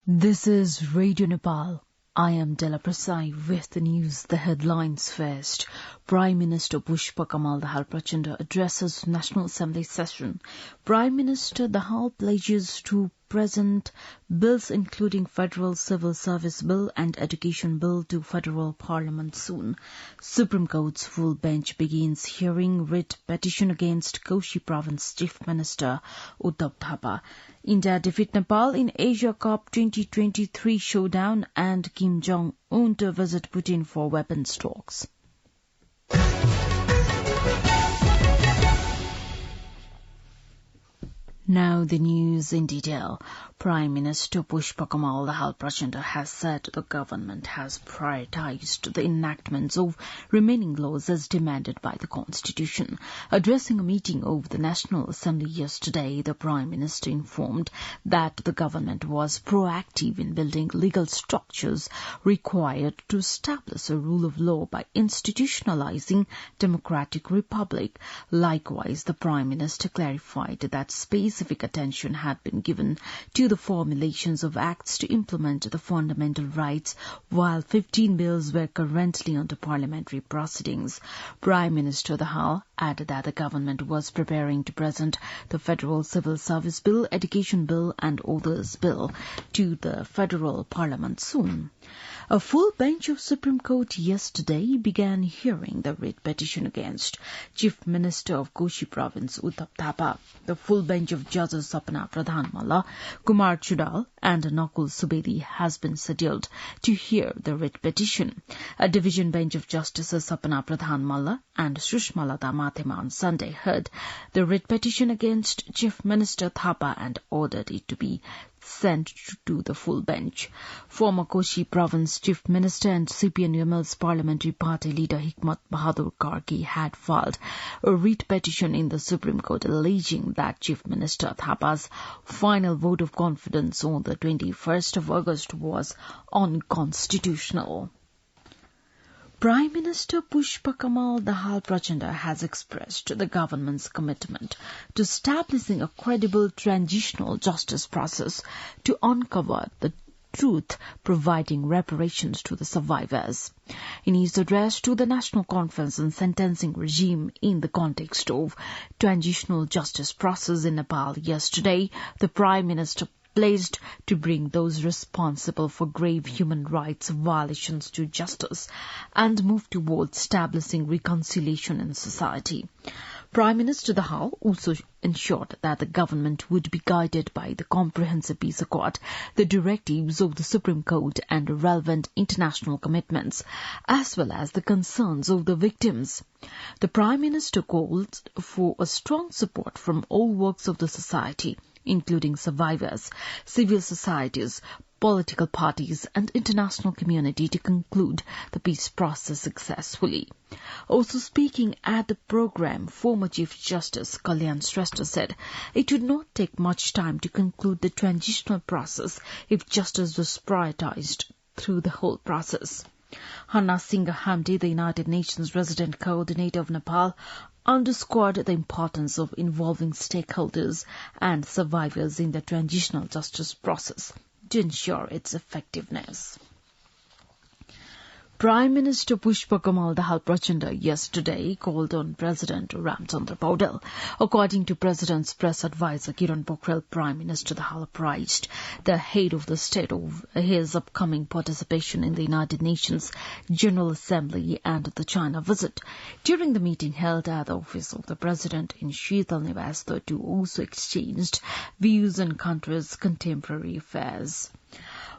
This is Radio Nepal. I am Della Prasai with the news, the headlines first. Prime Minister Pushpa Kamal Dahal Prachanda addresses National Assembly session. Prime Minister Dahal pledges to present bills including Federal Civil Service Bill and Education Bill to Federal Parliament soon. Supreme Court's full bench begins hearing writ petition against Koshi Province Chief Minister Uddhav Thapa. India defeat Nepal in Asia Cup 2023 showdown, and Kim Jong-un to visit Putin for weapons talks. Now the news in detail. Prime Minister Pushpa Kamal Dahal Prachanda has said the government has prioritized the enactments of remaining laws as demanded by the Constitution. Addressing a meeting of the National Assembly yesterday, the Prime Minister informed that the government was proactive in building legal structures required to establish a rule of law by institutionalizing democratic republic. Likewise, the Prime Minister clarified that specific attention had been given to the formulations of acts to implement the fundamental rights, while 15 bills were currently under parliamentary proceedings. Prime Minister Dahal added that the government was preparing to present the Federal Civil Service Bill, Education Bill and Others Bill to the Federal Parliament soon. A full bench of Supreme Court yesterday began hearing the writ petition against Chief Minister of Koshi Province Uddhav Thapa. The full bench of Judges Sapna Pradhan Malla, Kumar Chudal and Nakul Subedi has been scheduled to hear the writ petition. A division bench of Justices Sapna Pradhan Malla and Sushma Lata Mathema on Sunday heard the writ petition against Chief Minister Thapa and ordered it to be sent to the full bench. Former Koshi Province Chief Minister and CPN-UML's Parliamentary Party leader Hikmat Bahadur Karki had filed a writ petition in the Supreme Court alleging that Chief Minister Thapa's final vote of confidence on the 21st of August was unconstitutional. Prime Minister Pushpa Kamal Dahal Prachanda has expressed the government's commitment to establishing a credible transitional justice process to uncover the truth, providing reparations to the survivors. In his address to the National Conference on Sentencing Regime in the context of transitional justice process in Nepal yesterday, the Prime Minister pledged to bring those responsible for grave human rights violations to justice and move towards establishing reconciliation in society. Prime Minister Dahal also ensured that the government would be guided by the Comprehensive Peace Accord, the directives of the Supreme Court and relevant international commitments, as well as the concerns of the victims. The Prime Minister called for a strong support from all walks of the society, including survivors, civil societies, political parties and international community to conclude the peace process successfully. Also speaking at the program, former Chief Justice Kalyan Shrestha said it would not take much time to conclude the transitional process if justice was prioritized through the whole process. Hanna Singh Hamdi, the United Nations Resident Coordinator of Nepal, underscored the importance of involving stakeholders and survivors in the transitional justice process to ensure its effectiveness. Prime Minister Pushpa Kamal Dahal Prachanda yesterday called on President Ramchandra Paudel. According to President's press advisor Kiran Pokhrel, Prime Minister Dahal apprised the head of the state of his upcoming participation in the United Nations General Assembly and the China visit. During the meeting held at the office of the President in Sheetal Niwas, the two also exchanged views on country's contemporary affairs.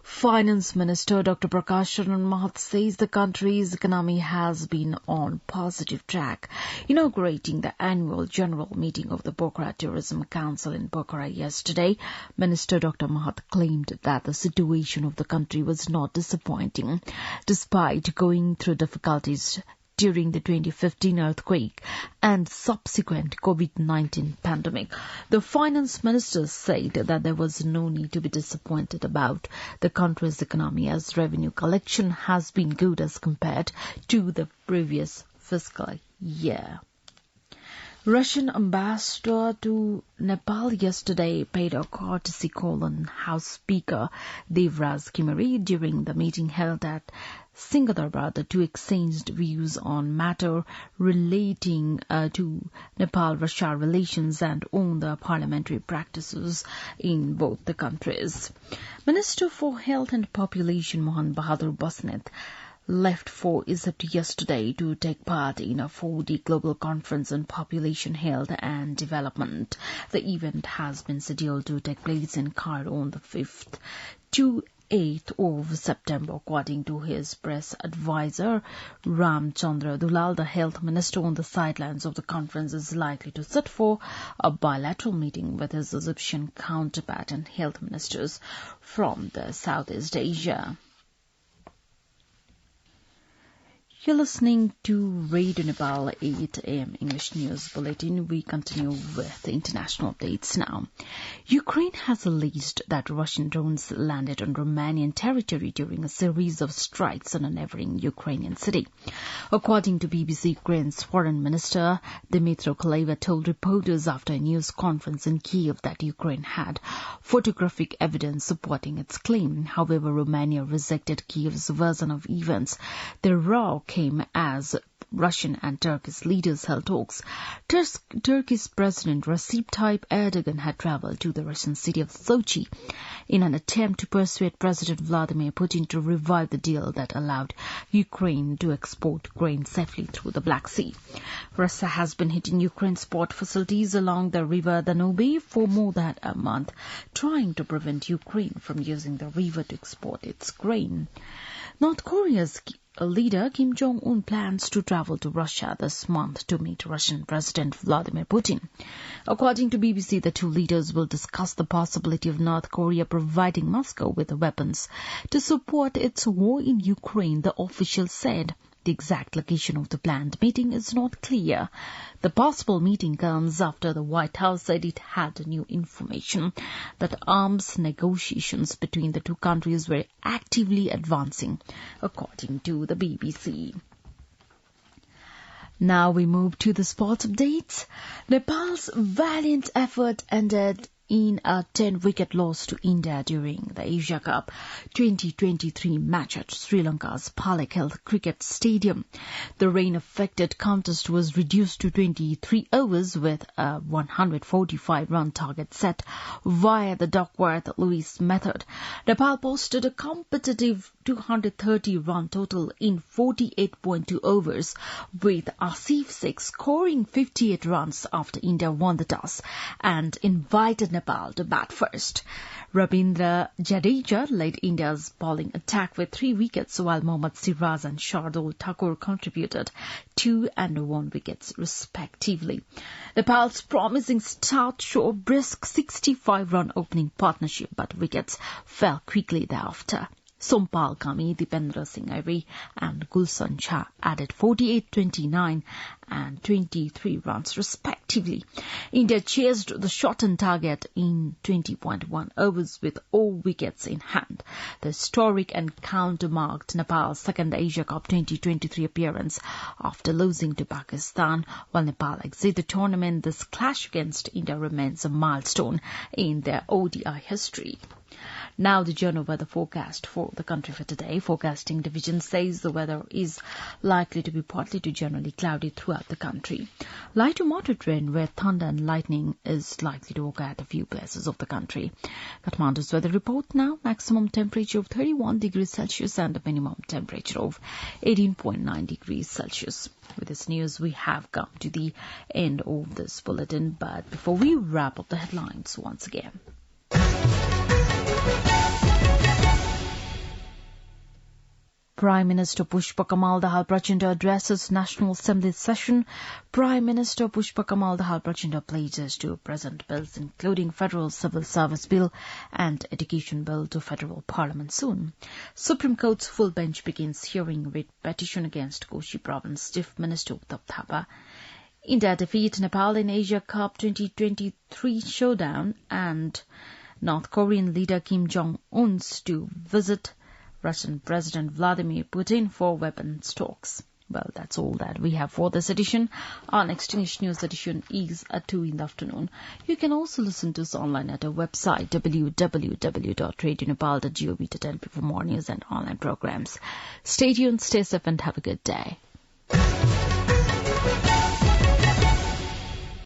Finance Minister Dr. Prakash Charan Mahath says the country's economy has been on positive track. Inaugurating the annual general meeting of the Pokhara Tourism Council in Pokhara yesterday, Minister Dr. Mahath claimed that the situation of the country was not disappointing, despite going through difficulties during the 2015 earthquake and subsequent COVID-19 pandemic. The finance minister said that there was no need to be disappointed about the country's economy, as revenue collection has been good as compared to the previous fiscal year. Russian ambassador to Nepal yesterday paid a courtesy call on House Speaker Devraj Kimari during the meeting held at Singh Durbar. The two exchanged views on matter relating to Nepal-Russia relations and on the parliamentary practices in both the countries. Minister for Health and Population Mohan Bahadur Basnet left for Egypt yesterday to take part in a 4-day global conference on population health and development. The event has been scheduled to take place in Cairo on the 5th to 8th of September, according to his press advisor Ramchandra Dulal. The health minister on the sidelines of the conference is likely to sit for a bilateral meeting with his Egyptian counterpart and health ministers from the Southeast Asia. You're listening to Radio Nepal 8 a.m. English News Bulletin. We continue with the international updates now. Ukraine has alleged that Russian drones landed on Romanian territory during a series of strikes on a neighboring Ukrainian city. According to BBC, Ukraine's foreign minister Dmytro Kuleba told reporters after a news conference in Kyiv that Ukraine had photographic evidence supporting its claim. However, Romania rejected Kyiv's version of events. The row came as Russian and Turkish leaders held talks. Turkey's President Recep Tayyip Erdogan had travelled to the Russian city of Sochi in an attempt to persuade President Vladimir Putin to revive the deal that allowed Ukraine to export grain safely through the Black Sea. Russia has been hitting Ukraine's port facilities along the river Danube for more than a month, trying to prevent Ukraine from using the river to export its grain. North Korea's leader Kim Jong-un plans to travel to Russia this month to meet Russian President Vladimir Putin. According to BBC, the two leaders will discuss the possibility of North Korea providing Moscow with weapons to support its war in Ukraine, the official said. The exact location of the planned meeting is not clear. The possible meeting comes after the White House said it had new information that arms negotiations between the two countries were actively advancing, according to the BBC. Now we move to the sports updates. Nepal's valiant effort ended in a 10-wicket loss to India during the Asia Cup 2023 match at Sri Lanka's Palakkad Cricket Stadium. The rain-affected contest was reduced to 23 overs with a 145-run target set via the Duckworth-Lewis method. Nepal posted a competitive 230-run total in 48.2 overs, with Asif Sheikh scoring 58 runs after India won the toss and invited Nepal to bat first. Rabindra Jadeja led India's bowling attack with 3 wickets, while Mohammad Siraj and Shardul Thakur contributed 2 and 1 wickets respectively. Nepal's promising start showed a brisk 65-run opening partnership, but wickets fell quickly thereafter. Sompal Kami, Dipendra Singh Airi and Gulshan Shah added 48, 29 and 23 runs respectively. India chased the shot on target in 20.1 overs with all wickets in hand. The historic encounter marked Nepal's second Asia Cup 2023 appearance after losing to Pakistan. While Nepal exit the tournament, this clash against India remains a milestone in their ODI history. Now the general weather forecast for the country for today. Forecasting division says the weather is likely to be partly to generally cloudy throughout the country. Light to moderate rain where thunder and lightning is likely to occur at a few places of the country. Kathmandu's weather report now. Maximum temperature of 31 degrees Celsius and a minimum temperature of 18.9 degrees Celsius. With this news, we have come to the end of this bulletin. But before we wrap up the headlines once again. Prime Minister Pushpa Kamal Dahal Prachanda addresses National Assembly session. Prime Minister Pushpa Kamal Dahal Prachanda pledges to present bills including Federal Civil Service Bill and Education Bill to Federal Parliament soon. Supreme Court's full bench begins hearing writ petition against Koshi Province Chief Minister Uttap Thapa. India defeat Nepal in Asia Cup 2023 showdown, and North Korean leader Kim Jong-un to visit Russian President Vladimir Putin for weapons talks. Well, that's all that we have for this edition. Our next English news edition is at 2 in the afternoon. You can also listen to us online at our website, www.radionepal.gov.np for more news and online programs. Stay tuned, stay safe, and have a good day.